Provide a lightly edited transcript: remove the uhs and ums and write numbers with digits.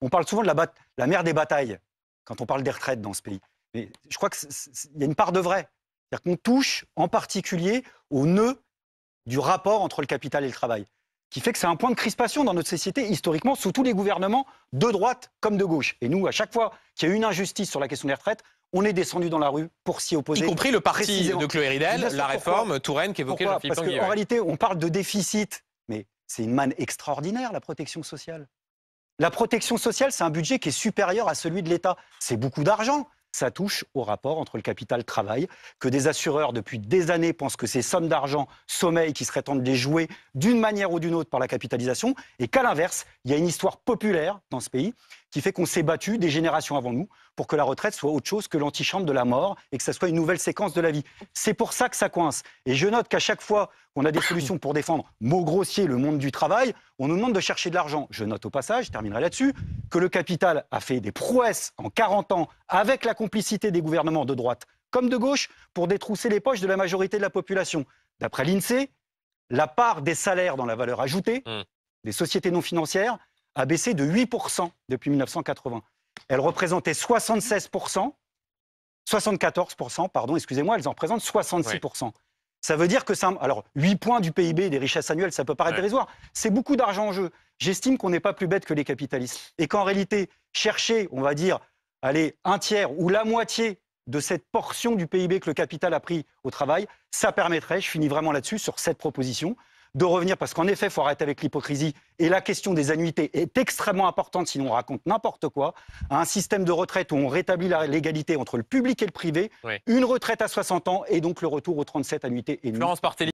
On parle souvent de la mère des batailles quand on parle des retraites dans ce pays. Mais je crois qu'il y a une part de vrai. C'est-à-dire qu'on touche en particulier au nœud du rapport entre le capital et le travail, qui fait que c'est un point de crispation dans notre société, historiquement, sous tous les gouvernements, de droite comme de gauche. Et nous, à chaque fois qu'il y a eu une injustice sur la question des retraites, on est descendu dans la rue pour s'y opposer. Y compris le parti de Chloé Ridel, la réforme Touraine qu'évoquait Jean-Philippe Tanguy. Parce qu'en réalité, on parle de déficit, mais c'est une manne extraordinaire, la protection sociale. La protection sociale, c'est un budget qui est supérieur à celui de l'État. C'est beaucoup d'argent. Ça touche au rapport entre le capital-travail, que des assureurs, depuis des années, pensent que ces sommes d'argent sommeillent, qui serait temps de les jouer d'une manière ou d'une autre par la capitalisation, et qu'à l'inverse, il y a une histoire populaire dans ce pays qui fait qu'on s'est battu des générations avant nous pour que la retraite soit autre chose que l'antichambre de la mort et que ça soit une nouvelle séquence de la vie. C'est pour ça que ça coince. Et je note qu'à chaque fois qu'on a des solutions pour défendre, mot grossier, le monde du travail, on nous demande de chercher de l'argent. Je note au passage, je terminerai là-dessus, que le capital a fait des prouesses en 40 ans avec la complicité des gouvernements de droite comme de gauche pour détrousser les poches de la majorité de la population. D'après l'INSEE, la part des salaires dans la valeur ajoutée des sociétés non financières a baissé de 8% depuis 1980. Elle représentait 74%, pardon, excusez-moi, elles en représentent 66%. Oui. Ça veut dire que ça... Alors, 8 points du PIB des richesses annuelles, ça peut paraître dérisoire. C'est beaucoup d'argent en jeu. J'estime qu'on n'est pas plus bête que les capitalistes. Et qu'en réalité, chercher, on va dire, allez, un tiers ou la moitié de cette portion du PIB que le capital a pris au travail, ça permettrait, je finis vraiment là-dessus, sur cette proposition, de revenir, parce qu'en effet, il faut arrêter avec l'hypocrisie, et la question des annuités est extrêmement importante, sinon on raconte n'importe quoi, à un système de retraite où on rétablit l'égalité entre le public et le privé, une retraite à 60 ans, et donc le retour aux 37 annuités et demi.